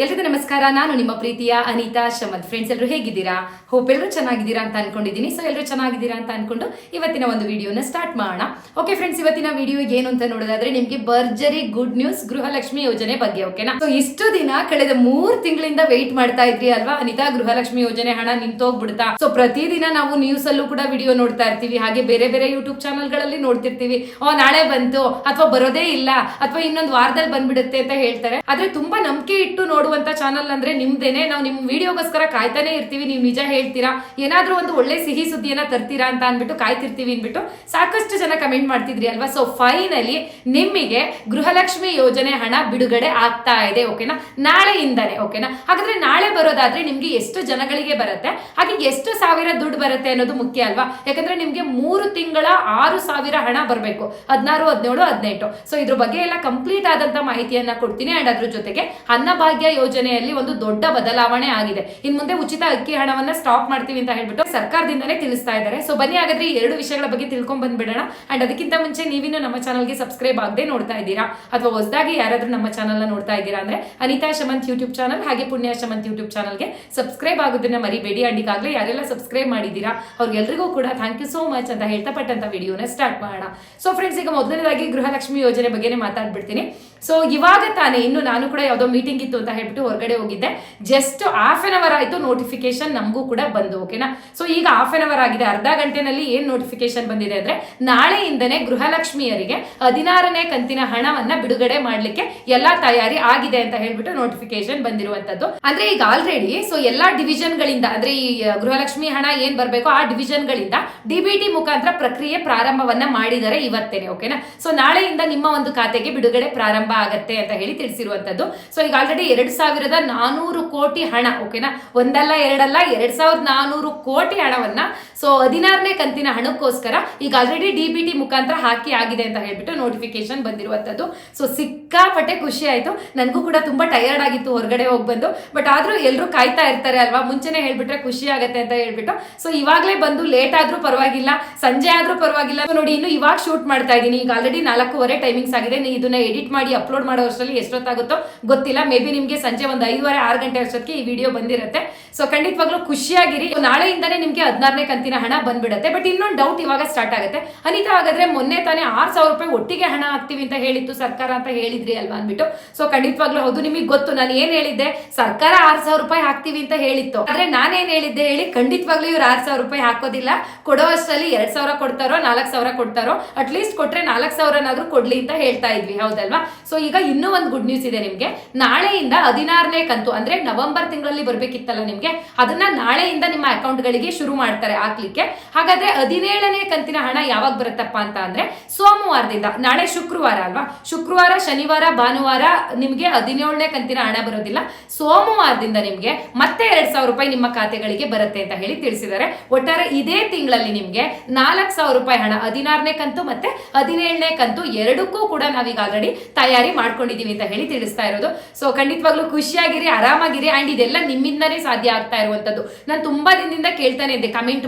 ಎಲ್ರಿಗೂ ನಮಸ್ಕಾರ. ನಾನು ನಿಮ್ಮ ಪ್ರೀತಿಯ ಅನಿತಾ ಶಮದ್. ಫ್ರೆಂಡ್ಸ್, ಎಲ್ಲರೂ ಹೇಗಿದ್ದೀರಾ? ಹೋಪ್ ಎಲ್ಲರೂ ಚೆನ್ನಾಗಿದ್ದೀರಾ ಅಂತ ಅನ್ಕೊಂಡಿದ್ದೀನಿ. ಸೊ ಎಲ್ಲರೂ ಚೆನ್ನಾಗಿದ್ದೀರಾ ಅಂತ ಅನ್ಕೊಂಡು ಇವತ್ತಿನ ಒಂದು ವಿಡಿಯೋನ ಸ್ಟಾರ್ಟ್ ಮಾಡೋಣ. ಓಕೆ ಫ್ರೆಂಡ್ಸ್, ಇವತ್ತಿನ ವಿಡಿಯೋ ಏನು ಅಂತ ನೋಡೋದಾದ್ರೆ ನಿಮ್ಗೆ ಭರ್ಜರಿ ಗುಡ್ ನ್ಯೂಸ್ ಗೃಹಲಕ್ಷ್ಮಿ ಯೋಜನೆ ಬಗ್ಗೆ. ಓಕೆನಾ? ಸೊ ಇಷ್ಟು ದಿನ ಕಳೆದ 3 ತಿಂಗಳಿಂದ ವೆಯ್ಟ್ ಮಾಡ್ತಾ ಇದ್ರಿ ಅಲ್ವಾ, ಅನಿತಾ ಗೃಹಲಕ್ಷ್ಮಿ ಯೋಜನೆ ಹಣ ನಿಂತೋಗ್ಬಿಡ್ತಾ? ಸೊ ಪ್ರತಿದಿನ ನಾವು ನ್ಯೂಸ್ ಅಲ್ಲೂ ಕೂಡ ವಿಡಿಯೋ ನೋಡ್ತಾ ಇರ್ತೀವಿ, ಹಾಗೆ ಬೇರೆ ಬೇರೆ ಯೂಟ್ಯೂಬ್ ಚಾನಲ್ ಗಳಲ್ಲಿ ನೋಡ್ತಿರ್ತೀವಿ. ನಾಳೆ ಬಂತು ಅಥವಾ ಬರೋದೇ ಇಲ್ಲ ಅಥವಾ ಇನ್ನೊಂದು ವಾರದಲ್ಲಿ ಬಂದ್ಬಿಡುತ್ತೆ ಅಂತ ಹೇಳ್ತಾರೆ. ಆದ್ರೆ ತುಂಬಾ ನಂಬಿಕೆ ಇಟ್ಟು ನೋಡುವಂತ ಚಾನಲ್ ಅಂದ್ರೆ ನಿಮ್ದೇನೆ. ನಾವು ನಿಮ್ ವಿಡಿಯೋಗೋಸ್ಕರ ಕಾಯ್ತಾನೆ ಇರ್ತೀವಿ. ನೀವು ನಿಜ ಹೇಳ್ತೀರಾ, ಏನಾದ್ರೂ ಒಂದು ಒಳ್ಳೆ ಸಿಹಿ ಸುದ್ದಿಯನ್ನ ತರ್ತೀರಾ ಅಂತ ಅನ್ಬಿಟ್ಟು ಕಾಯ್ತಿರ್ತೀವಿ ಅನ್ಬಿಟ್ಟು ಸಾಕಷ್ಟು ಜನ ಕಮೆಂಟ್ ಮಾಡ್ತಿದ್ರಿ ಅಲ್ವಾ. ಸೊ ಫೈನಲಿ ನಿಮಗೆ ಗೃಹಲಕ್ಷ್ಮಿ ಯೋಜನೆ ಹಣ ಬಿಡುಗಡೆ ಆಗ್ತಾ ಇದೆ. ಓಕೆನಾ? ನಾಳೆಯಿಂದಾನೆ. ಓಕೆನಾ? ಹಾಗಾದ್ರೆ ನಾಳೆ ಬರೋದಾದ್ರೆ ನಿಮ್ಗೆ ಎಷ್ಟು ಜನಗಳಿಗೆ ಬರುತ್ತೆ, ಹಾಗೆ ಎಷ್ಟು ಸಾವಿರ ದುಡ್ಡು ಬರುತ್ತೆ ಅನ್ನೋದು ಮುಖ್ಯ ಅಲ್ವಾ. ಯಾಕಂದ್ರೆ ನಿಮ್ಗೆ 3 ತಿಂಗಳ 6,000 ಹಣ ಬರಬೇಕು, 16, 17, 18. ಸೊ ಇದ್ರ ಬಗ್ಗೆ ಎಲ್ಲ ಕಂಪ್ಲೀಟ್ ಆದಂತ ಮಾಹಿತಿಯನ್ನ ಕೊಡ್ತೀನಿ. ಅಂಡ್ ಅದ್ರ ಜೊತೆಗೆ ಅನ್ನಭಾಗ್ಯ ಯೋಜನೆಯಲ್ಲಿ ಒಂದು ದೊಡ್ಡ ಬದಲಾವಣೆ ಆಗಿದೆ. ಇನ್ ಮುಂದೆ ಉಚಿತ ಅಕ್ಕಿ ಹಣವನ್ನ ಸ್ಟಾಪ್ ಮಾಡ್ತೀವಿ ಅಂತ ಹೇಳ್ಬಿಟ್ಟು ಸರ್ಕಾರದಿಂದನೇ ತಿಳಿಸ್ತಾ ಇದ್ದಾರೆ. ಸೊ ಬನ್ನಿ ಹಾಗಾದ್ರೆ ಈ 2 ವಿಷಯಗಳ ಬಗ್ಗೆ ತಿಳ್ಕೊಂಡ್ ಬಂದ್ಬಿಡೋಣ. ಅಂಡ್ ಅದಕ್ಕಿಂತ ಮುಂಚೆ ನೀವಿನ್ನು ನಮ್ಮ ಚಾನಲ್ಗೆ ಸಬ್ಸ್ಕ್ರೈಬ್ ಆಗದೆ ನೋಡ್ತಾ ಇದ್ದೀರಾ ಅಥವಾ ಹೊಸದಾಗಿ ಯಾರಾದ್ರೂ ನಮ್ಮ ಚಾನಲ್ ನ ನೋಡ್ತಾ ಇದ್ದೀರಾ ಅಂದ್ರೆ ಅನಿತಾ ಶಮಂತ್ ಯೂಟ್ಯೂಬ್ ಚಾನಲ್ ಹಾಗೆ ಪುಣ್ಯ ಶಮಂತ್ ಯೂಟ್ಯೂಬ್ ಚಾನಲ್ಗೆ ಸಬ್ಸ್ಕ್ರೈಬ್ ಆಗೋದನ್ನ ಮರಿಬೇಡಿ. ಅಂಡ್ ಈಗಾಗಲೇ ಯಾರೆಲ್ಲ ಸಬ್ಸ್ಕ್ರೈಬ್ ಮಾಡಿದ್ದೀರಾ ಅವ್ರಿಗೆಲ್ರಿಗೂ ಕೂಡ ಥ್ಯಾಂಕ್ ಯು ಸೋ ಮಚ್ ಅಂತ ಹೇಳ್ತಾ ಪಟ್ಟಂತ ವಿಡಿಯೋನ ಸ್ಟಾರ್ಟ್ ಮಾಡೋಣ. ಸೊ ಫ್ರೆಂಡ್ಸ್, ಈಗ ಮೊದಲನೇದಾಗಿ ಗೃಹಲಕ್ಷ್ಮಿ ಯೋಜನೆ ಬಗ್ಗೆನೇ ಮಾತಾಡ್ಬಿಡ್ತೀನಿ. ಸೊ ಇವಾಗ ತಾನೇ ಇನ್ನು ನಾನು ಕೂಡ ಯಾವುದೋ ಮೀಟಿಂಗ್ ಇತ್ತು ಅಂತ ಹೇಳ್ಬಿಟ್ಟು ಹೊರಗಡೆ ಹೋಗಿದ್ದೆ. ಜಸ್ಟ್ ಹಾಫ್ ಅನ್ ಅವರ್ ಆಯ್ತು ನೋಟಿಫಿಕೇಶನ್ ನಮಗೂ ಕೂಡ ಬಂದು. ಓಕೆನಾ? ಸೊ ಈಗ ಹಾಫ್ ಅನ್ ಅವರ್ ಆಗಿದೆ. ಅರ್ಧ ಗಂಟೆನಲ್ಲಿ ಏನ್ ನೋಟಿಫಿಕೇಶನ್ ಬಂದಿದೆ ಅಂದ್ರೆ ನಾಳೆಯಿಂದನೇ ಗೃಹಲಕ್ಷ್ಮಿಯರಿಗೆ 16ನೇ ಕಂತಿನ ಹಣವನ್ನ ಬಿಡುಗಡೆ ಮಾಡ್ಲಿಕ್ಕೆ ಎಲ್ಲಾ ತಯಾರಿ ಆಗಿದೆ ಅಂತ ಹೇಳ್ಬಿಟ್ಟು ನೋಟಿಫಿಕೇಶನ್ ಬಂದಿರುವಂತದ್ದು. ಅಂದ್ರೆ ಈಗ ಆಲ್ರೆಡಿ ಸೊ ಎಲ್ಲಾ ಡಿವಿಷನ್ ಗಳಿಂದ ಅಂದ್ರೆ ಈ ಗೃಹಲಕ್ಷ್ಮಿ ಹಣ ಏನ್ ಬರ್ಬೇಕು ಆ ಡಿವಿಷನ್ ಗಳಿಂದ ಡಿಬಿಟಿ ಮುಖಾಂತರ ಪ್ರಕ್ರಿಯೆ ಪ್ರಾರಂಭವನ್ನ ಮಾಡಿದ್ದಾರೆ ಇವತ್ತೇನೆ. ಓಕೆನಾ? ಸೊ ನಾಳೆಯಿಂದ ನಿಮ್ಮ ಒಂದು ಖಾತೆಗೆ ಬಿಡುಗಡೆ ಪ್ರಾರಂಭ ಆಗತ್ತೆ ಅಂತ ಹೇಳಿ ತಿಳಿಸಿರುವಂತದ್ದು. ಸೊ ಈಗ ಆಲ್ರೆಡಿ 2,400 ಕೋಟಿ ಹಣ. ಓಕೆನಾ? ಒಂದಲ್ಲ ಎರಡಲ್ಲ 2,400 ಕೋಟಿ ಹಣವನ್ನ ಸೊ 16ನೇ ಕಂತಿನ ಹಣಕ್ಕೋಸ್ಕರ ಈಗ ಆಲ್ರೆಡಿ ಡಿಬಿಟಿ ಮುಖಾಂತರ ಹಾಕಿ ಆಗಿದೆ ಅಂತ ಹೇಳ್ಬಿಟ್ಟು ನೋಟಿಫಿಕೇಶನ್ ಬಂದಿರುವಂತದ್ದು. ಸೊ ಸಿಕ್ಕಾಪಟ್ಟೆ ಖುಷಿ ಆಯ್ತು. ನನಗೂ ಕೂಡ ತುಂಬಾ ಟಯರ್ಡ್ ಆಗಿತ್ತು ಹೊರಗಡೆ ಹೋಗಿ ಬಂದು. ಬಟ್ ಆದ್ರೂ ಎಲ್ಲರೂ ಕಾಯ್ತಾ ಇರ್ತಾರೆ ಅಲ್ವಾ, ಮುಂಚೆನೆ ಹೇಳ್ಬಿಟ್ರೆ ಖುಷಿ ಆಗತ್ತೆ ಅಂತ ಹೇಳ್ಬಿಟ್ಟು ಸೊ ಇವಾಗ್ಲೇ ಬಂದು ಲೇಟ್ ಆದ್ರೂ ಪರವಾಗಿಲ್ಲ, ಸಂಜೆ ಆದ್ರೂ ಪರವಾಗಿಲ್ಲ. ನೋಡಿ ಇನ್ನು ಇವಾಗ ಶೂಟ್ ಮಾಡ್ತಾ ಇದ್ದೀನಿ. ಈಗ ಆಲ್ರೆಡಿ 4:15 ಟೈಮಿಂಗ್ಸ್ ಆಗಿದೆ. ಇದನ್ನ ಎಡಿಟ್ ಮಾಡಿ ಅಪ್ಲೋಡ್ ಮಾಡೋ ಅಷ್ಟರಲ್ಲಿ ಎಷ್ಟೊತ್ತಾಗುತ್ತೋ ಗೊತ್ತಿಲ್ಲ. ಮೇ ಬಿ ನಿಮ್ಗೆ ಸಂಜೆ ಒಂದು 5:30, 6 ಗಂಟೆ ಅಷ್ಟೊತ್ತಿಗೆ ಈ ವಿಡಿಯೋ ಬಂದಿರುತ್ತೆ. ಸೊ ಖಂಡಿತವಾಗ್ಲೂ ಖುಷಿಯಾಗಿರಿ. ನಾಳೆಯಿಂದಾನೇ ನಿಮ್ಗೆ 16ನೇ ಕಂತಿನ ಹಣ ಬಂದ್ಬಿಡುತ್ತೆ. ಬಟ್ ಇನ್ನೊಂದು ಡೌಟ್ ಇವಾಗ ಸ್ಟಾರ್ಟ್ ಆಗುತ್ತೆ. ಅನಿತಾ, ಹಾಗಾದ್ರೆ ಮೊನ್ನೆ ತಾನೇ 6,000 ರೂಪಾಯಿ ಒಟ್ಟಿಗೆ ಹಣ ಹಾಕ್ತಿವಿ ಅಂತ ಹೇಳಿತ್ತು ಸರ್ಕಾರ ಅಂತ ಹೇಳಿದ್ರಿ ಅಲ್ವಾ ಅಂದ್ಬಿಟ್ಟು. ಸೊ ಖಂಡಿತವಾಗ್ಲೂ ಹೌದು, ನಿಮಗೆ ಗೊತ್ತು ನಾನು ಏನ್ ಹೇಳಿದ್ದೆ. ಸರ್ಕಾರ 6,000 ರೂಪಾಯಿ ಹಾಕ್ತಿವಿ ಅಂತ ಹೇಳಿತ್ತು. ಆದ್ರೆ ನಾನೇನ್ ಹೇಳಿದ್ದೆ ಹೇಳಿ? ಖಂಡಿತವಾಗ್ಲೂ ಇವ್ರು 6,000 ರೂಪಾಯಿ ಹಾಕೋದಿಲ್ಲ. ಕೊಡೋ ಅಷ್ಟರಲ್ಲಿ 2,000 ಕೊಡ್ತಾರೋ 4,000 ಕೊಡ್ತಾರೋ, ಅಟ್ಲೀಸ್ಟ್ ಕೊಟ್ರೆ 4,000 ಕೊಡ್ಲಿ ಅಂತ ಹೇಳ್ತಾ ಇದ್ವಿ, ಹೌದಲ್ವಾ? ಸೊ ಈಗ ಇನ್ನೂ ಒಂದು ಗುಡ್ ನ್ಯೂಸ್ ಇದೆ ನಿಮ್ಗೆ. ನಾಳೆಯಿಂದ 16ನೇ ಕಂತು ಅಂದ್ರೆ ನವೆಂಬರ್ ತಿಂಗಳಲ್ಲಿ ಬರ್ಬೇಕಿತ್ತಲ್ಲ ನಿಮ್ಗೆ, ಅದನ್ನ ನಾಳೆಯಿಂದ ನಿಮ್ಮ ಅಕೌಂಟ್ ಗಳಿಗೆ ಶುರು ಮಾಡ್ತಾರೆ ಹಾಕ್ಲಿಕ್ಕೆ. ಹಾಗಾದ್ರೆ 17ನೇ ಕಂತಿನ ಹಣ ಯಾವಾಗ ಬರುತ್ತಪ್ಪ ಅಂತ ಅಂದ್ರೆ ಸೋಮವಾರದಿಂದ. ನಾಳೆ ಶುಕ್ರವಾರ ಅಲ್ವಾ? ಶುಕ್ರವಾರ, ಶನಿವಾರ, ಭಾನುವಾರ ನಿಮ್ಗೆ 17ನೇ ಕಂತಿನ ಹಣ ಬರೋದಿಲ್ಲ. ಸೋಮವಾರದಿಂದ ನಿಮ್ಗೆ ಮತ್ತೆ 2,000 ರೂಪಾಯಿ ನಿಮ್ಮ ಖಾತೆಗಳಿಗೆ ಬರುತ್ತೆ ಅಂತ ಹೇಳಿ ತಿಳಿಸಿದ್ದಾರೆ. ಒಟ್ಟಾರೆ ಇದೇ ತಿಂಗಳಲ್ಲಿ ನಿಮ್ಗೆ 4,000 ರೂಪಾಯಿ ಹಣ 16ನೇ ಕಂತು ಮತ್ತೆ 17ನೇ ಕಂತು ಎರಡಕ್ಕೂ ಕೂಡ ನಾವೀಗ ಆಲ್ರೆಡಿ ತಯಾರಿ ಮಾಡ್ಕೊಂಡಿದೀವಿ ಅಂತ ಹೇಳಿ ತಿಳಿಸ್ತಾ ಇರೋದು. ಸೊ ಖಂಡಿತವಾಗ್ಲೂ ಖುಷಿಯಾಗಿರಿ, ಆರಾಮಾಗಿರಿ. ಅಂಡ್ ಇದೆಲ್ಲ ನಿಮ್ಮಿಂದನೇ ಸಾಧ್ಯ ಆಗ್ತಾ ಇರುವಂತದ್ದು. ನಾನು ತುಂಬಾ ದಿನದಿಂದ ಕೇಳ್ತಾನೆ ಇದ್ದೆ, ಕಮೆಂಟ್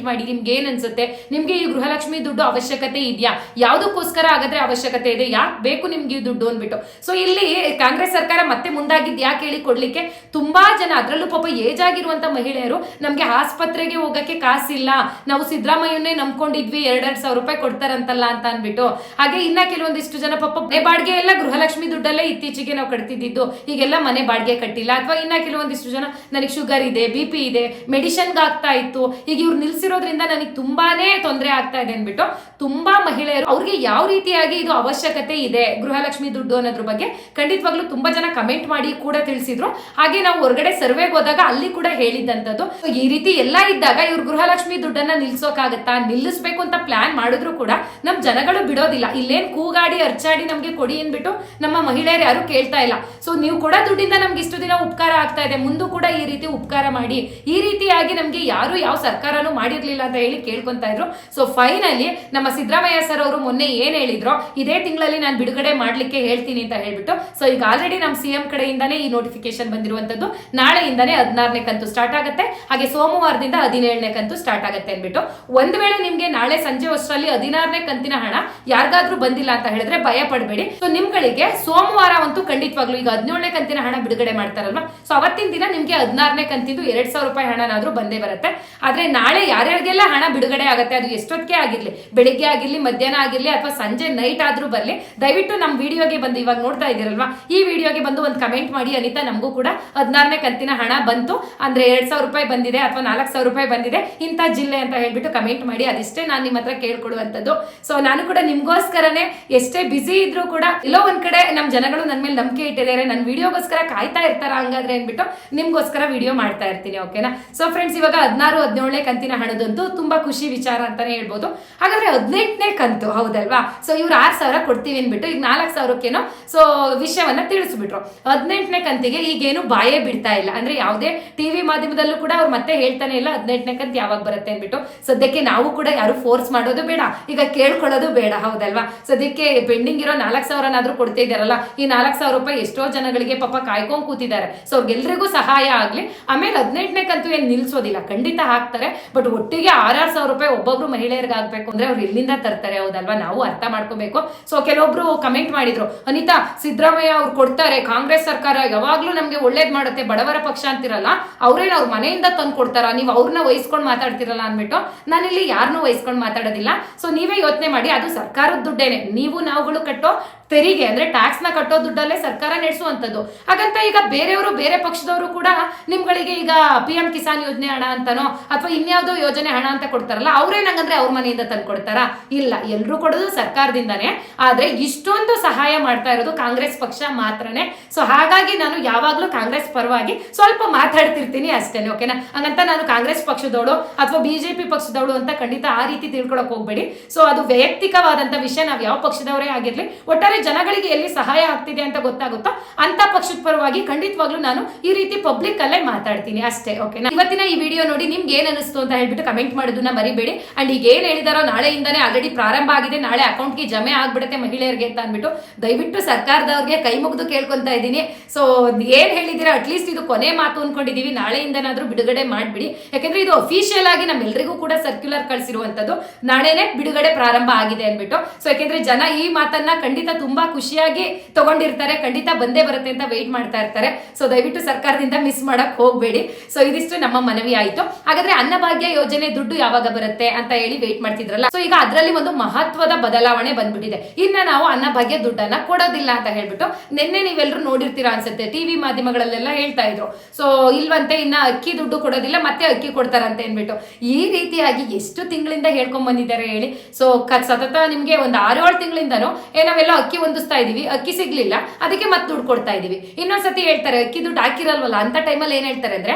ಮಾಡಿ ನಿಮ್ಗೆ ಏನ್ ಅನ್ಸುತ್ತೆ, ನಿಮ್ಗೆ ಈ ಗೃಹಲಕ್ಷ್ಮಿ ದುಡ್ಡು ಅವಶ್ಯಕತೆ ಇದೆಯಾ, ಯಾವ್ದಕ್ಕೋಸ್ಕರ ಹಾಗಾದ್ರೆ ಅವಶ್ಯಕತೆ ಇದೆ, ಯಾಕೆ ಬೇಕು ನಿಮ್ಗೆ ಈ ದುಡ್ಡು ಅಂದ್ಬಿಟ್ಟು. ಸೊ ಇಲ್ಲಿ ಕಾಂಗ್ರೆಸ್ ಸರ್ಕಾರ ಮತ್ತೆ ಮುಂದಾಗಿದ್ದು ಯಾಕೆ ಹೇಳಿ ಕೊಡ್ಲಿಕ್ಕೆ. ತುಂಬಾ ಜನ, ಅದರಲ್ಲೂ ಪಾಪ ಏಜ್ ಆಗಿರುವಂತ ಮಹಿಳೆಯರು, ನಮ್ಗೆ ಆಸ್ಪತ್ರೆಗೆ ಹೋಗಕ್ಕೆ ಕಾಸಿಲ್ಲ, ನಾವು ಸಿದ್ದರಾಮಯ್ಯನ್ನೇ ನಂಬ್ಕೊಂಡಿದ್ವಿ, 2,000 ರೂಪಾಯಿ ಕೊಡ್ತಾರಂತಲ್ಲ ಅಂತ ಅನ್ಬಿಟ್ಟು. ಹಾಗೆ ಇನ್ನ ಕೆಲವೊಂದಿಷ್ಟು ಜನ ಪಾಪ ಮನೆ ಬಾಡಿಗೆ ಎಲ್ಲ ಗೃಹಲಕ್ಷ್ಮಿ ದುಡ್ಡಲ್ಲೇ ಇತ್ತೀಚೆಗೆ ನಾವು ಕಟ್ತಿದ್ದು, ಈಗೆಲ್ಲ ಮನೆ ಬಾಡಿಗೆ ಕಟ್ಟಿಲ್ಲ. ಅಥವಾ ಇನ್ನ ಕೆಲವೊಂದಿಷ್ಟು ಜನ ನನಗೆ ಶುಗರ್ ಇದೆ, BP ಇದೆ, ಮೆಡಿಸಿನ್ಗೆ ಆಗ್ತಾ ಇತ್ತು, ಈಗ ಇವ್ರು ನಿಲ್ಸಿರೋದ್ರಿಂದ ನನಗೆ ತುಂಬಾನೇ ತೊಂದರೆ ಆಗ್ತಾ ಇದೆ ಅನ್ಬಿಟ್ಟು ತುಂಬಾ ಮಹಿಳೆಯರು, ಅವ್ರಿಗೆ ಯಾವ ರೀತಿಯಾಗಿ ಇದು ಅವಶ್ಯಕತೆ ಇದೆ ಗೃಹಲಕ್ಷ್ಮಿ ದುಡ್ಡು ಅನ್ನೋದ್ರ ಬಗ್ಗೆ ಖಂಡಿತವಾಗ್ಲೂ ತುಂಬಾ ಜನ ಕಮೆಂಟ್ ಮಾಡಿ ಕೂಡ ತಿಳಿಸಿದ್ರು. ಹಾಗೆ ನಾವು ಹೊರಗಡೆ ಸರ್ವೆಗೆ ಹೋದಾಗ ಅಲ್ಲಿ ಕೂಡ ಹೇಳಿದ್ದಂಥದ್ದು. ಈ ರೀತಿ ಎಲ್ಲ ಇದ್ದಾಗ ಇವ್ರು ಗೃಹಲಕ್ಷ್ಮಿ ದುಡ್ಡನ್ನ ನಿಲ್ಸೋಕಾಗತ್ತಾ? ನಿಲ್ಲಿಸ್ಬೇಕು ಅಂತ ಪ್ಲಾನ್ ಮಾಡಿದ್ರು ಕೂಡ ನಮ್ ಜನಗಳು ಬಿಡೋದಿಲ್ಲ. ಇಲ್ಲೇನ್ ಕೂಗಾಡಿ ಅರ್ಚಾಡಿ ನಮ್ಗೆ ಕೊಡಿ ಅನ್ಬಿಟ್ಟು ನಮ್ಮ ಮಹಿಳೆಯರು ಯಾರು ಕೇಳ್ತಾ ಇಲ್ಲ. ಸೊ ನೀವು ಕೂಡ ದುಡ್ಡಿಂದ ನಮ್ಗೆ ಇಷ್ಟು ದಿನ ಉಪಕಾರ ಆಗ್ತಾ ಇದೆ, ಮುಂದೂ ಕೂಡ ಈ ರೀತಿ ಉಪಕಾರ ಮಾಡಿ. ಈ ರೀತಿಯಾಗಿ ನಮ್ಗೆ ಯಾರು ಯಾವ ಸರ್ಕಾರನೂ ಮಾಡಿರ್ಲಿಲ್ಲ ಅಂತ ಹೇಳಿ ಕೇಳ್ಕೊಂತಾ ಇದ್ರು. ಸೊ ಫೈನಲಿ ನಮ್ಮ ಸಿದ್ದರಾಮಯ್ಯ ಸರ್ ಅವರು ಮೊನ್ನೆ ಏನ್ ಹೇಳಿದ್ರು, ಇದೇ ತಿಂಗಳಲ್ಲಿ ನಾನು ಬಿಡುಗಡೆ ಮಾಡ್ಲಿಕ್ಕೆ ಹೇಳ್ತೀನಿ ಅಂತ ಹೇಳ್ಬಿಟ್ಟು. ಸೊ ಈಗ ಆಲ್ರೆಡಿ ನಮ್ಮ CM ಕಡೆಯಿಂದಾನೇ ಈ ನೋಟಿಫಿಕೇಶನ್ ಬಂದಿರುವಂತದ್ದು. ನಾಳೆಯಿಂದಾನೇ 16ನೇ ಕಂತು ಸ್ಟಾರ್ಟ್ ಆಗುತ್ತೆ, ಹಾಗೆ ಸೋಮವಾರದಿಂದ 17ನೇ ಕಂತು ಸ್ಟಾರ್ಟ್ ಆಗುತ್ತೆ ಅನ್ಬಿಟ್ಟು. ಒಂದ್ ವೇಳೆ ನಿಮ್ಗೆ ನಾಳೆ ಸಂಜೆ ಅಷ್ಟರಲ್ಲಿ 16ನೇ ಕಂತಿನ ಹಣ ಯಾರಿಗಾದ್ರೂ ಬಂದಿಲ್ಲ ಅಂತ ಹೇಳಿದ್ರೆ ಭಯ ಪಡಬೇಡಿ. ಸೊ ನಿಮ್ಗಳಿಗೆ ಸೋಮವಾರ ಅಂತೂ ಖಂಡಿತವಾಗ್ಲು ಈಗ 17ನೇ ಕಂತಿನ ಹಣ ಬಿಡುಗಡೆ ಮಾಡ್ತಾರಲ್ವಾ, ಸೊ ಅವತ್ತಿನ ದಿನ ನಿಮ್ಗೆ 16ನೇ ಕಂತಿಂದು 2,000 ರೂಪಾಯಿ ಹಣನಾದ್ರೂ ಬಂದೇ ಬರುತ್ತೆ. ಆದ್ರೆ ನಾಳೆ ಯಾರ್ಯಾರಿಗೆಲ್ಲ ಹಣ ಬಿಡುಗಡೆ ಆಗುತ್ತೆ, ಅದು ಎಷ್ಟೊತ್ತಿಗೆ ಆಗಿರ್ಲಿ, ಬೆಳಿಗ್ಗೆ ಆಗಿರ್ಲಿ, ಮಧ್ಯಾಹ್ನ ಆಗಿರ್ಲಿ, ಅಥವಾ ಸಂಜೆ ನೈಟ್ ಆದ್ರೂ ಬರ್ಲಿ, ದಯವಿಟ್ಟು ನಮ್ಮ ವಿಡಿಯೋಗೆ ಬಂದು ಇವಾಗ ನೋಡ್ತಾ ಇದ್ದೀರಲ್ವಾ, ಈ ವಿಡಿಯೋಗೆ ಬಂದು ಒಂದು ಕಮೆಂಟ್ ಮಾಡಿ, ಅನಿತಾ ನಮಗೂ ಕೂಡ 16ನೇ ಕಂತಿನ ಹಣ ಬಂತು ಅಂದ್ರೆ 2,000 ರೂಪಾಯಿ ಬಂದಿದೆ ಅಥವಾ 4,000 ರೂಪಾಯಿ ಬಂದಿದೆ ಇಂಥ ಜಿಲ್ಲೆ ಅಂತ ಹೇಳ್ಬಿಟ್ಟು ಕಮೆಂಟ್ ಮಾಡಿ. ಅದಿಷ್ಟೇ ನಾನು ನಿಮ್ಮ ಹತ್ರ ಕೇಳ್ಕೊಡುವಂಥದ್ದು. ಸೊ ನಾನು ಕೂಡ ನಿಮ್ಗೋಸ್ಕರನೇ ಎಷ್ಟೇ ಬಿಸಿ ಇದ್ರೂ ಕೂಡ ಎಲ್ಲೋ ಒಂದ್ ಕಡೆ ನಮ್ಮ ಜನಗಳು ನನ್ನ ಮೇಲೆ ನಂಬಿಕೆ ಇಟ್ಟಿದ್ದಾರೆ, ನನ್ನ ವಿಡಿಯೋಗೋಸ್ಕರ ಕಾಯ್ತಾ ಇರ್ತಾರ ಹಂಗಾದ್ರೆ ಅಂದ್ಬಿಟ್ಟು ನಿಮ್ಗೋಸ್ಕರ ವಿಡಿಯೋ ಮಾಡ್ತಾ ಇರ್ತೀನಿ. ಓಕೆನಾ? ಸೊ ಫ್ರೆಂಡ್ಸ್, ಇವಾಗ 16, 17ನೇ ಕಂತಿನ ಹಣದಂತೂ ತುಂಬಾ ಖುಷಿ ವಿಚಾರ ಅಂತಾನೆ ಹೇಳ್ಬೋದು. ಹಾಗಾದ್ರೆ 18ನೇ ಕಂತು ಹೌದಲ್ವಾ? ಸೊ ಇವ್ರು 6,000 ಕೊಡ್ತೀವಿ ಅಂದ್ಬಿಟ್ಟು ಈಗ 4,000ಕ್ಕೇನೋ ಸೊ ವಿಷಯವನ್ನ ತಿಳಿಸ್ಬಿಟ್ರು. 18ನೇ ಕಂತಿಗೆ ಈಗೇನು ಬಾಯೇ ಬಿಡ್ತಾ ಇಲ್ಲ, ಅಂದ್ರೆ ಯಾವುದೇ ಟಿವಿ ಮಾಧ್ಯಮದಲ್ಲೂ ಕೂಡ ಅವ್ರು ಮತ್ತೆ ಹೇಳ್ತಾನೆ ಇಲ್ಲ 18ನೇ ಕಂತು ಯಾವಾಗ ಬರುತ್ತೆ ಅಂದ್ಬಿಟ್ಟು. ಸದ್ಯಕ್ಕೆ ನಾವು ಕೂಡ ಯಾರು ಫೋರ್ಸ್ ಮಾಡೋದು ಬೇಡ, ಈಗ ಕೇಳ್ಕೊಳ್ಳೋದು ಬೇಡ, ಹೌದಲ್ವಾ? ಸದ್ಯಕ್ಕೆ ಪೆಂಡಿಂಗ್ ಇರೋ 4,000ನಾದ್ರೂ ಕೊಡ್ತಾ ಇದಾರಲ್ಲ, ಈ 4,000 ರೂಪಾಯಿ ಎಷ್ಟೋ ಜನಗಳಿಗೆ ಪಾಪ ಕಾಯ್ಕೊಂಡ್ ಕೂತಿದ್ದಾರೆ. ಸೊ ಅವ್ರಿಗೆಲ್ರಿಗೂ ಸಹಾಯ ಆಗ್ಲಿ. ಆಮೇಲೆ 18ನೇ ಕಂತು ಏನ್ ನಿಲ್ಸೋದಿಲ್ಲ, ಖಂಡಿತ ಹಾಕ್ತಾರೆ. ಬಟ್ ಒಟ್ಟಿಗೆ 6,000 ರೂಪಾಯಿ ಒಬ್ಬೊಬ್ರು ಮಹಿಳೆಯರಿಗೆ ಆಗ್ಬೇಕು ಅಂದ್ರೆ ಅವ್ರು ಎಲ್ಲಿಂದ ತರ್ತಾರೆ, ಹೌದಲ್ವಾ? ನಾವು ಅರ್ಥ ಮಾಡ್ಕೋಬೇಕು. ಸೊ ಕೆಲವೊಬ್ರು ಕಮೆಂಟ್ ಮಾಡಿದ್ರು, ಅನಿತಾ ಸಿದ್ದರಾಮಯ್ಯ ಅವ್ರು ಕೊಡ್ತಾರೆ, ಕಾಂಗ್ರೆಸ್ ಸರ್ಕಾರ ಯಾವಾಗ್ಲೂ ನಮ್ಗೆ ಒಳ್ಳೇದ್ ಮಾಡುತ್ತೆ, ಬಡವರ ಪಕ್ಷ ಅಂತಿರಲ್ಲ, ಅವ್ರೇನ್ ಅವ್ರ ಮನೆಯಿಂದ ತಂದು ಕೊಡ್ತಾರ, ನೀವು ಅವ್ರನ್ನ ವಹಿಸ್ಕೊಂಡು ಮಾತಾಡ್ತಿರಲ್ಲ ಅನ್ಬಿಟ್ಟು. ನಾನಿಲ್ಲಿ ಯಾರನ್ನೂ ವಹಿಸ್ಕೊಂಡು ಮಾತಾಡೋದಿಲ್ಲ. ಸೊ ನೀವೇ ಯೋಚನೆ ಮಾಡಿ, ಅದು ಸರ್ಕಾರದ ದುಡ್ಡೇನೆ, ನೀವು ನಾವುಗಳು ಕಟ್ಟೋ ತೆರಿಗೆ ಅಂದ್ರೆ ಟ್ಯಾಕ್ಸ್ ನ ಕಟ್ಟೋ ದುಡ್ಡಲ್ಲೇ ಸರ್ಕಾರ ನಡೆಸುವಂತದ್ದು. ಹಾಗಂತ ಈಗ ಬೇರೆಯವರು, ಬೇರೆ ಪಕ್ಷದವರು ಕೂಡ ನಿಮ್ಗಳಿಗೆ ಈಗ PM ಕಿಸಾನ್ ಯೋಜನೆ ಹಣ ಅಂತಾನೋ ಅಥವಾ ಇನ್ಯಾವುದೋ ಯೋಜನೆ ಹಣ ಅಂತ ಕೊಡ್ತಾರಲ್ಲ, ಅವ್ರೇನಂಗಂದ್ರೆ ಅವ್ರ ಮನೆಯಿಂದ ತಂದು ಕೊಡ್ತಾರ? ಇಲ್ಲ, ಎಲ್ರು ಕೊಡೋದು ಸರ್ಕಾರದಿಂದಾನೆ. ಆದ್ರೆ ಇಷ್ಟೊಂದು ಸಹಾಯ ಮಾಡ್ತಾ ಇರೋದು ಕಾಂಗ್ರೆಸ್ ಪಕ್ಷ ಮಾತ್ರನೇ. ಸೊ ಹಾಗಾಗಿ ನಾನು ಯಾವಾಗ್ಲೂ ಕಾಂಗ್ರೆಸ್ ಪರವಾಗಿ ಸ್ವಲ್ಪ ಮಾತಾಡ್ತಿರ್ತೀನಿ ಅಷ್ಟೇನೆ. ಓಕೆನಾ? ಹಂಗಂತ ನಾನು ಕಾಂಗ್ರೆಸ್ ಪಕ್ಷದವಳು ಅಥವಾ BJP ಪಕ್ಷದವಳು ಅಂತ ಖಂಡಿತ ಆ ರೀತಿ ತಿಳ್ಕೊಳಕ್ ಹೋಗ್ಬೇಡಿ. ಸೊ ಅದು ವೈಯಕ್ತಿಕವಾದಂತ ವಿಷಯ. ನಾವ್ ಯಾವ ಪಕ್ಷದವರೇ ಆಗಿರ್ಲಿ, ಒಟ್ಟಾರೆ ಜನಗಳಿಗೆ ಎಲ್ಲಿ ಸಹಾಯ ಆಗ್ತಿದೆ ಅಂತ ಗೊತ್ತಾಗುತ್ತೋ ಅಂತ ಪಕ್ಷದ ಪರವಾಗಿ ಖಂಡಿತವಾಗ್ಲೂ ನಾನು ಈ ರೀತಿ ಪಬ್ಲಿಕ್ ಅಲ್ಲೇ ಮಾತಾಡ್ತೀನಿ ಅಷ್ಟೇ. ಓಕೆನಾ? ಇವತ್ತಿನ ಈ ವಿಡಿಯೋ ನೋಡಿ ನಿಮ್ಗೆ ಏನ್ ಅನಿಸ್ತು ಅಂತ ಹೇಳ್ಬಿಟ್ಟು ಕಮೆಂಟ್ ಮಾಡೋದನ್ನ ಮರಿಬೇಡಿ. ಅಂಡ್ ಈಗ ಏನ್ ಹೇಳಿದಾರೋ ನಾಳೆಯಿಂದಾನೇ ಆಲ್ರೆಡಿ ಪ್ರಾರಂಭ ಆಗಿದೆ, ನಾಳೆ ಅಕೌಂಟ್ಗೆ ಜಮೆ ಆಗ್ಬಿಡುತ್ತೆ ಮಹಿಳೆಯರಿಗೆ ಅಂತ ಅಂದ್ಬಿಟ್ಟು ದಯವಿಟ್ಟು ಸರ್ಕಾರದವ್ರಿಗೆ ಕೈ ಮುಗಿದು ಕೇಳ್ಕೊಂತ ಇದ್ದೀನಿ. ಸೊ ಏನ್ ಹೇಳಿದಿರಾ ಅಟ್ಲೀಸ್ಟ್ ಇದು ಕೊನೆ ಮಾತು ಅನ್ಕೊಂಡಿದೀವಿ, ನಾಳೆಯಿಂದನಾದ್ರೂ ಬಿಡುಗಡೆ ಮಾಡ್ಬಿಡಿ. ಯಾಕಂದ್ರೆ ಇದು ಅಫಿಷಿಯಲ್ ಆಗಿ ನಮ್ಮೆಲ್ಲರಿಗೂ ಕೂಡ ಸರ್ಕ್ಯುಲರ್ ಕಳಿಸಿರುವಂತದ್ದು, ನಾಳೆನೆ ಬಿಡುಗಡೆ ಪ್ರಾರಂಭ ಆಗಿದೆ ಅನ್ಬಿಟ್ಟು. ಸೊ ಯಾಕೆಂದ್ರೆ ಜನ ಈ ಮಾತನ್ನ ಖಂಡಿತ ತುಂಬಾ ಖುಷಿಯಾಗಿ ತಗೊಂಡಿರ್ತಾರೆ, ಖಂಡಿತ ಬಂದೇ ಬರುತ್ತೆ ಅಂತ ವೆಯ್ಟ್ ಮಾಡ್ತಾ ಇರ್ತಾರೆ. ಸೊ ದಯವಿಟ್ಟು ಸರ್ಕಾರದಿಂದ ಮಿಸ್ ಮಾಡಕ್ ಹೋಗ್ಬೇಡಿ. ಸೊ ಇದಿಷ್ಟು ನಮ್ಮ ಮನವಿ ಆಯ್ತು. ಹಾಗಾದ್ರೆ ಅನ್ನಭಾಗ್ಯ ಯೋಜನೆ ದುಡ್ಡು ಯಾವಾಗ ಬರುತ್ತೆ ಅಂತ ಹೇಳಿ ವೆಯ್ಟ್ ಮಾಡ್ತಿದ್ರಲ್ಲ, ಸೊ ಈಗ ಅದರಲ್ಲಿ ಒಂದು ಮಹತ್ವದ ಬದಲಾವಣೆ ಬಂದ್ಬಿಟ್ಟಿದೆ. ಇನ್ನ ನಾವು ಅನ್ನಭಾಗ್ಯ ದುಡ್ಡನ್ನ ಕೊಡೋದಿಲ್ಲ ಅಂತ ಹೇಳ್ಬಿಟ್ಟು ನಿನ್ನೆ ನೀವೆಲ್ಲರೂ ನೋಡಿರ್ತೀರಾ ಅನ್ಸುತ್ತೆ, ಟಿವಿ ಮಾಧ್ಯಮಗಳಲ್ಲೆಲ್ಲ ಹೇಳ್ತಾ ಇದ್ರು. ಸೊ ಇಲ್ವಂತೆ ಇನ್ನ ಅಕ್ಕಿ ದುಡ್ಡು ಕೊಡೋದಿಲ್ಲ, ಮತ್ತೆ ಅಕ್ಕಿ ಕೊಡ್ತಾರಂತೆ ಅನ್ಬಿಟ್ಟು. ಈ ರೀತಿಯಾಗಿ ಎಷ್ಟು ತಿಂಗಳಿಂದ ಹೇಳ್ಕೊಂಡ್ ಬಂದಿದ್ದಾರೆ ಹೇಳಿ. ಸೊ ಸತತ ನಿಮ್ಗೆ ಒಂದು 6-7 ತಿಂಗಳಿಂದನೂ ನಾವೆಲ್ಲ ಅಕ್ಕಿ ಹೊಂದಿಸ್ತಾ ಇದೀವಿ, ಅಕ್ಕಿ ಸಿಗ್ಲಿಲ್ಲ, ಅದಕ್ಕೆ ಮತ್ತೆ ದುಡ್ಡು ಕೊಡ್ತಾ ಇದೀವಿ. ಇನ್ನೊಂದ್ಸತಿ ಹೇಳ್ತಾರೆ ಅಕ್ಕಿ ದುಡ್ಡು ಹಾಕಿರಲ್ವಲ್ಲ ಅಂತ ಟೈಮಲ್ಲಿ ಏನ್ ಹೇಳ್ತಾರೆ ಅಂದ್ರೆ,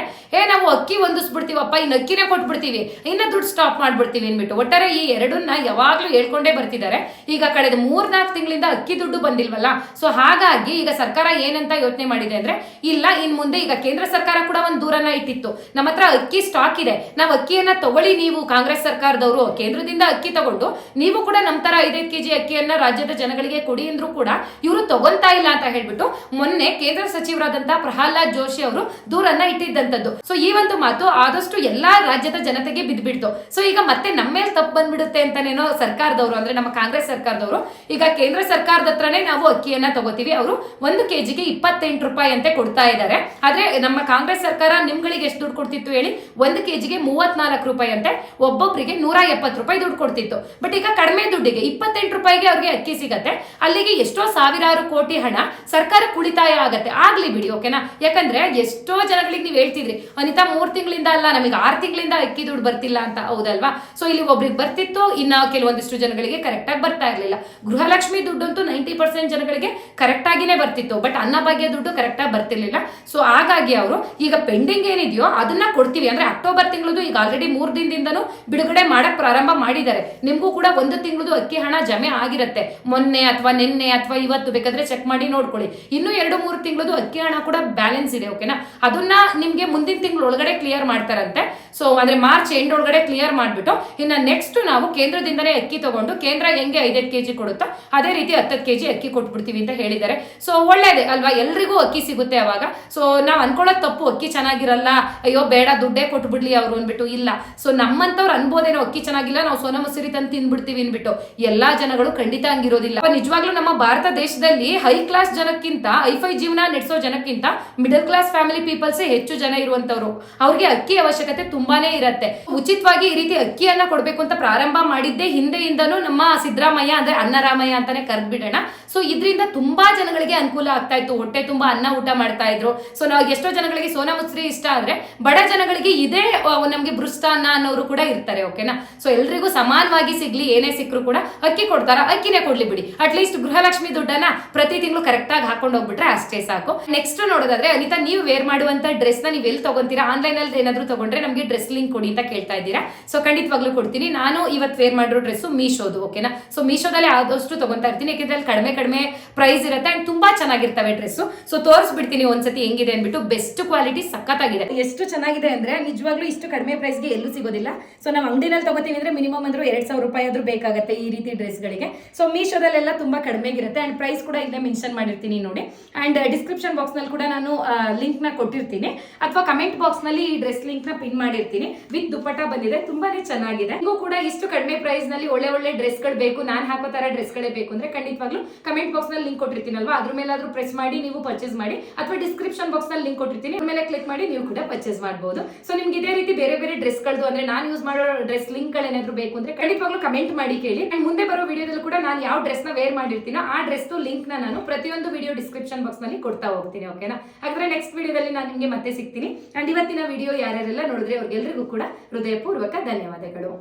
ನಾವು ಅಕ್ಕಿ ಹೊಂದಿಸ್ಬಿಡ್ತೀವಪ್ಪ, ಇನ್ನು ಅಕ್ಕಿನೇ ಕೊಟ್ಬಿಡ್ತೀವಿ, ಇನ್ನ ದುಡ್ಡು ಸ್ಟಾಪ್ ಮಾಡ್ಬಿಡ್ತೀವಿ ಅನ್ಬಿಟ್ಟು. ಒಟ್ಟಾರೆ ಈ ಎರಡನ್ನ ಯಾವಾಗ್ಲೂ ಹೇಳ್ಕೊಂಡೇ ಬರ್ತಿದ್ದಾರೆ. ಈಗ ಕಳೆದ 3-4 ತಿಂಗಳಿಂದ ಅಕ್ಕಿ ದುಡ್ಡು ಬಂದಿಲ್ವಲ್ಲ, ಸೊ ಹಾಗಾಗಿ ಈಗ ಸರ್ಕಾರ ಏನಂತ ಯೋಚನೆ ಮಾಡಿದೆ ಅಂದ್ರೆ, ಇಲ್ಲ ಇನ್ ಮುಂದೆ ಈಗ ಕೇಂದ್ರ ಸರ್ಕಾರ ಕೂಡ ಒಂದು ದೂರನ್ನ ಇಟ್ಟಿತ್ತು, ನಮ್ಮ ಹತ್ರ ಅಕ್ಕಿ ಸ್ಟಾಕ್ ಇದೆ, ನಾವು ಅಕ್ಕಿಯನ್ನ ತಗೊಳ್ಳಿ, ನೀವು ಕಾಂಗ್ರೆಸ್ ಸರ್ಕಾರದವರು ಕೇಂದ್ರದಿಂದ ಅಕ್ಕಿ ತಗೊಂಡು ನೀವು ಕೂಡ ನಮ್ಮ ತರ 5 kg ಅಕ್ಕಿಯನ್ನ ರಾಜ್ಯದ ಜನಗಳಿಗೆ ಕೊಡಿ ಅಂದ್ರೂ ಕೂಡ ಇವರು ತಗೊಂತಾ ಇಲ್ಲ ಅಂತ ಹೇಳ್ಬಿಟ್ಟು ಮೊನ್ನೆ ಕೇಂದ್ರ ಸಚಿವರಾದಂತಹ ಪ್ರಹ್ಲಾದ್ ಜೋಶಿ ಅವರು ದೂರನ್ನ ಇಟ್ಟಿದ್ದಂತದ್ದು. ಸೊ ಈ ಒಂದು ಮಾತು ಆದಷ್ಟು ಎಲ್ಲಾ ರಾಜ್ಯದ ಜನತೆಗೆ ಬಿದ್ಬಿಡ್ತು. ಸೊ ಈಗ ಮತ್ತೆ ನಮ್ಮ ಮೇಲೆ ತಪ್ಪು ಬಂದ್ಬಿಡುತ್ತೆ ಅಂತಾನೇನೋ ಸರ್ಕಾರದವರು, ಅಂದ್ರೆ ನಮ್ಮ ಕಾಂಗ್ರೆಸ್ ಸರ್ಕಾರದವರು ಈಗ ಕೇಂದ್ರ ಸರ್ಕಾರದ ಹತ್ರನೇ ನಾವು ಅಕ್ಕಿಯನ್ನ ತಗೋತೀವಿ, ಅವರು 1 kgಗೆ 28 ರೂಪಾಯಿ ಅಂತೆ ಕೊಡ್ತಾ ಇದ್ದಾರೆ. ಆದ್ರೆ ನಮ್ಮ ಕಾಂಗ್ರೆಸ್ ಸರ್ಕಾರ ನಿಮ್ಗಳಿಗೆ ಎಷ್ಟು ದುಡ್ಡು ಕೊಡ್ತಿತ್ತು ಹೇಳಿ? 1 kgಗೆ 34 ರೂಪಾಯಿ ಅಂತೆ, ಒಬ್ಬೊಬ್ಬರಿಗೆ 170 ರೂಪಾಯಿ ದುಡ್ಡು ಕೊಡ್ತಿತ್ತು. ಬಟ್ ಈಗ ಕಡಿಮೆ ದುಡ್ಡಿಗೆ 28 ರೂಪಾಯಿಗೆ ಅವ್ರಿಗೆ ಅಕ್ಕಿ ಸಿಗತ್ತೆ. ಅಲ್ಲಿಗೆ ಎಷ್ಟೋ ಸಾವಿರಾರು ಕೋಟಿ ಹಣ ಸರ್ಕಾರ ಉಳಿತಾಯ ಆಗತ್ತೆ. ಆಗ್ಲಿ ಬಿಡಿ, ಓಕೆನಾ? ಯಾಕಂದ್ರೆ ಎಷ್ಟೋ ಜನಗಳಿಗೆ ನೀವು ಹೇಳ್ತಿದ್ರಿ, ಅನಿತಾ 3 ತಿಂಗಳಿಂದ ಅಲ್ಲ ನಮಗೆ 6 ತಿಂಗಳಿಂದ ಅಕ್ಕಿ ದುಡ್ಡು ಬರ್ತಿಲ್ಲ ಅಂತ, ಹೌದಲ್ವಾ? ಸೊ ಇಲ್ಲಿ ಒಬ್ರಿಗೆ ಬರ್ತಿತ್ತು, ಇನ್ನ ಕೆಲವೊಂದಿಷ್ಟು ಜನಗಳಿಗೆ ಕರೆಕ್ಟ್ ಆಗಿ ಬರ್ತಾ ಇರ್ಲಿಲ್ಲ. ಗೃಹಲಕ್ಷ್ಮಿ ದುಡ್ಡು ಅಂತೂ 90% ಜನಗಳಿಗೆ ಕರೆಕ್ಟ್ ಆಗಿನೇ ಬರ್ತಿತ್ತು, ಬಟ್ ಅನ್ನಭಾಗ್ಯ ದುಡ್ಡು ಕರೆಕ್ಟ್ ಆಗಿ ಬರ್ತಿರ್ಲಿಲ್ಲ. ಸೊ ಹಾಗಾಗಿ ಅವರು ಈಗ ಪೆಂಡಿಂಗ್ ಏನಿದೆಯೋ ಅದನ್ನ ಕೊಡ್ತೀವಿ ಅಂದ್ರೆ ಅಕ್ಟೋಬರ್ ತಿಂಗಳದು ಈಗ ಆಲ್ರೆಡಿ 3 ದಿನದಿಂದನೂ ಬಿಡುಗಡೆ ಮಾಡಕ್ ಪ್ರಾರಂಭ ಮಾಡಿದ್ದಾರೆ. ನಿಮ್ಗೂ ಕೂಡ 1 ತಿಂಗಳದು ಅಕ್ಕಿ ಹಣ ಜಮೆ ಆಗಿರುತ್ತೆ, ಮೊನ್ನೆ ಅಥವಾ ನಿನ್ನೆ ಅಥವಾ ಇವತ್ತು ಬೇಕಾದ್ರೆ ಚೆಕ್ ಮಾಡಿ ನೋಡ್ಕೊಳ್ಳಿ. ಇನ್ನು 2-3 ತಿಂಗಳದು ಅಕ್ಕಿ ಹಣ ಕೂಡ ಬ್ಯಾಲೆನ್ಸ್ ಇದೆ, ಓಕೆನಾ? ಅದನ್ನ ನಿಮ್ಗೆ ಮುಂದಿನ ತಿಂಗಳು ಒಳಗಡೆ ಕ್ಲಿಯರ್ ಮಾಡ್ತಾರಂತೆ. ಸೊ ಅಂದ್ರೆ ಮಾರ್ಚ್ ಎಂಡ್ ಒಳಗಡೆ ಕ್ಲಿಯರ್ ಮಾಡ್ಬಿಟ್ಟು ಇನ್ನ ನೆಕ್ಸ್ಟ್ ನಾವು ಕೇಂದ್ರದಿಂದನೇ ಅಕ್ಕಿ ತಗೊಂಡು, ಕೇಂದ್ರ ಹೆಂಗೆ 5 kg ಕೊಡುತ್ತೋ ಅದೇ ರೀತಿ 10 kg ಅಕ್ಕಿ ಕೊಟ್ಬಿಡ್ತೀವಿ ಅಂತ ಹೇಳಿದ್ದಾರೆ. ಸೊ ಒಳ್ಳೇದೇ ಅಲ್ವಾ, ಎಲ್ರಿಗೂ ಅಕ್ಕಿ ಸಿಗುತ್ತೆ ಅವಾಗ. ಸೊ ನಾವ್ ಅನ್ಕೊಳ್ಳೋದು ತಪ್ಪು, ಅಕ್ಕಿ ಚೆನ್ನಾಗಿರಲ್ಲ, ಅಯ್ಯೋ ಬೇಡ ದುಡ್ಡೇ ಕೊಟ್ಬಿಡ್ಲಿ ಅವ್ರು ಅನ್ಬಿಟ್ಟು. ಇಲ್ಲ, ಸೊ ನಮ್ಮಂತವ್ರು ಅನ್ಬೋದೇನೋ ಅಕ್ಕಿ ಚೆನ್ನಾಗಿಲ್ಲ, ನಾವು ಸೋನಾ ಮಸೂರಿ ತಂದು ತಿನ್ಬಿಡ್ತೀವಿ ಅನ್ಬಿಟ್ಟು. ಎಲ್ಲಾ ಜನಗಳು ಖಂಡಿತ ಹಂಗಿರೋದಿಲ್ಲ. ನಿಜವಾಗ್ಲೂ ನಮ್ಮ ಭಾರತ ದೇಶದಲ್ಲಿ ಹೈ ಕ್ಲಾಸ್ ಜನಕ್ಕಿಂತ ಹೈಫೈ ಜೀವನ ನಡೆಸೋ ಜನಕ್ಕಿಂತ ಮಿಡಲ್ ಕ್ಲಾಸ್ ಫ್ಯಾಮಿಲಿ ಪೀಪಲ್ಸೇ ಹೆಚ್ಚು ಜನ ಇರುವಂತವ್ರು. ಅವ್ರಿಗೆ ಅಕ್ಕಿ ಅವಶ್ಯಕತೆ ತುಂಬಾನೇ ಇರತ್ತೆ. ಉಚಿತವಾಗಿ ಈ ರೀತಿ ಅಕ್ಕಿಯನ್ನ ಕೊಡ್ಬೇಕು ಅಂತ ಪ್ರಾರಂಭ ಮಾಡಿದ್ದೇ ಹಿಂದೆಯಿಂದನೂ ನಮ್ಮ ಸಿದ್ದರಾಮಯ್ಯ ಅಂದ್ರೆ ಅನ್ನರಾಮಯ್ಯ ಅಂತಾನೆ ಕರೆದ್ಬಿಡೋಣ. ಸೊ ಇದರಿಂದ ತುಂಬಾ ಜನಗಳಿಗೆ ಅನುಕೂಲ ಆಗ್ತಾ ಇತ್ತು, ಹೊಟ್ಟೆ ತುಂಬಾ ಅನ್ನ ಊಟ ಮಾಡ್ತಾ ಇದ್ರು. ಸೊ ನಾವು ಎಷ್ಟೋ ಜನಗಳಿಗೆ ಸೋನಾ ಮುಸ್ರಿ ಇಷ್ಟ ಆದ್ರೆ ಬಡ ಜನಗಳಿಗೆ ಇದೇ ನಮ್ಗೆ ಬೃಷ್ಟಾನ್ನ ಅನ್ನೋರು ಕೂಡ ಇರ್ತಾರೆ. ಓಕೆನಾ? ಸೊ ಎಲ್ರಿಗೂ ಸಮಾನವಾಗಿ ಸಿಗ್ಲಿ, ಏನೇ ಸಿಕ್ಕರು ಕೂಡ ಅಕ್ಕಿ ಕೊಡ್ತಾರ, ಅಕ್ಕಿನೇ ಕೊಡ್ಲಿ ಬಿಡಿ. ಅಟ್ಲೀಸ್ಟ್ ಗೃಹಲಕ್ಷ್ಮಿ ದುಡ್ಡನ್ನ ಪ್ರತಿ ತಿಂಗಳು ಕರೆಕ್ಟ್ ಆಗಿ ಹಾಕೊಂಡು ಹೋಗ್ಬಿಟ್ರೆ ಅಷ್ಟೇ ಸಾಕು. ನೆಕ್ಸ್ಟ್ ನೋಡೋದಾದ್ರೆ ಅನಿತಾ, ನೀವು ವೇರ್ ಮಾಡುವಂತ ಡ್ರೆಸ್ ನ ನೀವು ಎಲ್ಲಿ ತಗೊಂತೀರಾ? ಆನ್ಲೈನ್ ಅಲ್ಲಿ ಏನಾದ್ರು ತಗೊಂಡ್ರೆ ನಮ್ಗೆ ಡ್ರೆಸ್ ಲಿಂಕ್ ಕೊಡಿ ಅಂತ ಕೇಳ್ತಾ ಇದ್ದೀರಾ. ಸೊ ಖಂಡಿತವಾಗ್ಲೂ ಕೊಡ್ತೀನಿ. ನಾನು ಇವತ್ತು ವೇರ್ ಮಾಡಿರೋ ಡ್ರೆಸ್ ಮೀಶೋದು. ಓಕೆನಾ? ಸೊ ಮೀಶೋದಲ್ಲಿ ಆದಷ್ಟು ತಗೊಂತಾ ಇರ್ತೀನಿ, ಯಾಕಂದ್ರೆ ಅಲ್ಲಿ ಕಡಿಮೆ ಪ್ರೈಸ್ ಇರುತ್ತೆ ಅಂಡ್ ತುಂಬಾ ಚೆನ್ನಾಗಿರ್ತವೆ ಡ್ರೆಸ್. ಸೊ ತೋರಿಸ್ಬಿಡ್ತೀನಿ ಒಂದ್ಸತಿ ಹೆಂಗಿದೆ ಅನ್ಬಿಟ್ಟು. ಬೆಸ್ಟ್ ಕ್ವಾಲಿಟಿ ಸಖತ್ತಾಗಿದೆ. ಎಷ್ಟು ಚೆನ್ನಾಗಿದೆ ಅಂದ್ರೆ ನಿಜವಾಗ್ಲೂ ಇಷ್ಟು ಕಡಿಮೆ ಪ್ರೈಸ್ಗೆ ಎಲ್ಲೂ ಸಿಗೋದಿಲ್ಲ. ಸೊ ನಾವು ಅಂಗಡಿನಲ್ಲಿ ತಗೋತೀವಿ ಅಂದ್ರೆ ಮಿನಿಮಮ್ ಅಂದ್ರೂ 2,000 ರೂಪಾಯಿ ಆದ್ರೂ ಬೇಕಾಗುತ್ತೆ ಈ ರೀತಿ ಡ್ರೆಸ್ ಗಳಿಗೆ. ಸೊ ಮೀಶೋದಲ್ಲೆಲ್ಲ ತುಂಬಾ ಕಡಿಮೆಗಿರುತ್ತೆ ಅಂಡ್ ಪ್ರೈಸ್ ಕೂಡ ಇಲ್ಲೇ ಮೆನ್ಷನ್ ಮಾಡಿರ್ತೀನಿ ನೋಡಿ. ಅಂಡ್ ಡಿಸ್ಕ್ರಿಪ್ಷನ್ ಬಾಕ್ಸ್ ನಲ್ಲಿ ಕೂಡ ನಾನು ಲಿಂಕ್ ನ ಕೊಟ್ಟಿರ್ತೀನಿ, ಅಥವಾ ಕಮೆಂಟ್ ಬಾಕ್ಸ್ ನಲ್ಲಿ ಈ ಡ್ರೆಸ್ ಲಿಂಕ್ ನ ಪಿನ್ ಮಾಡಿರ್ತೀನಿ. ವಿತ್ ದುಪ್ಪಟ್ಟ ಬಂದಿದೆ, ತುಂಬಾನೇ ಚೆನ್ನಾಗಿದೆ. ನಿಮಗೂ ಕೂಡ ಇಷ್ಟು ಕಡಿಮೆ ಪ್ರೈಸ್ ನಲ್ಲಿ ಒಳ್ಳೆ ಡ್ರೆಸ್ ಗಳು ಬೇಕು, ನಾನು ಹಾಕೋ ತರ ಡ್ರೆಸ್ ಗಳೇ ಬೇಕು ಅಂದ್ರೆ ಖಂಡಿತವಾಗ್ಲೂ ಕಮೆಂಟ್ ಬಾಕ್ಸ್ ನಲ್ಲಿ ಲಿಂಕ್ ಕೊಟ್ಟಿರ್ತೀನಲ್ವಾ, ಅದ್ರ ಮೇಲಾದ್ರೂ ಪ್ರೆಸ್ ಮಾಡಿ ನೀವು ಪರ್ಚೇಸ್ ಮಾಡಿ, ಅಥವಾ ಡಿಸ್ಕ್ರಿಪ್ಷನ್ ಬಾಕ್ಸ್ ನಲ್ಲಿ ಲಿಂಕ್ ಕೊಟ್ಟಿರ್ತೀನಿ, ಅದ್ರ ಮೇಲೆ ಕ್ಲಿಕ್ ಮಾಡಿ ನೀವು ಕೂಡ ಪರ್ಚೇಸ್ ಮಾಡಬಹುದು. ಸೊ ನಿಮ್ಗೆ ಇದೇ ರೀತಿ ಬೇರೆ ಡ್ರೆಸ್ ಗಳದು ಅಂದ್ರೆ ನಾನು ಯೂಸ್ ಮಾಡೋ ಡ್ರೆಸ್ ಲಿಂಕ್ ಗಳೇನಾದ್ರೂ ಬೇಕು ಅಂದ್ರೆ ಖಂಡಿತವಾಗ್ಲೂ ಕಮೆಂಟ್ ಮಾಡಿ ಕೇಳಿ. ಅಂಡ್ ಮುಂದೆ ಬರೋ ವಿಡಿಯೋದಲ್ಲಿ ಕೂಡ ನಾನು ಯಾವ ಡ್ರೆಸ್ ನ ವೇರ್ ಮಾಡಿರ್ತೀನೋ ಆ ಡ್ರೆಸ್ ಲಿಂಕ್ ನ ನಾನು ಪ್ರತಿಯೊಂದು ವಿಡಿಯೋ ಡಿಸ್ಕ್ರಿಪ್ಷನ್ ಬಾಕ್ಸ್ ನಲ್ಲಿ ಕೊಡ್ತಾ ಹೋಗ್ತೀನಿ. ಓಕೆನಾ? ಹಾಗಾದ್ರೆ ನೆಕ್ಸ್ಟ್ ವಿಡಿಯೋದಲ್ಲಿ ನಾನು ನಿಮಗೆ ಮತ್ತೆ ಸಿಗ್ತೀನಿ. ಅಂಡ್ ಇವತ್ತಿನ ವಿಡಿಯೋ ಯಾರ್ಯಾರೆಲ್ಲ ನೋಡಿದ್ರೆ ಅವ್ರಿಗೆಲ್ಲರಿಗೂ ಕೂಡ ಹೃದಯಪೂರ್ವಕ ಧನ್ಯವಾದಗಳು.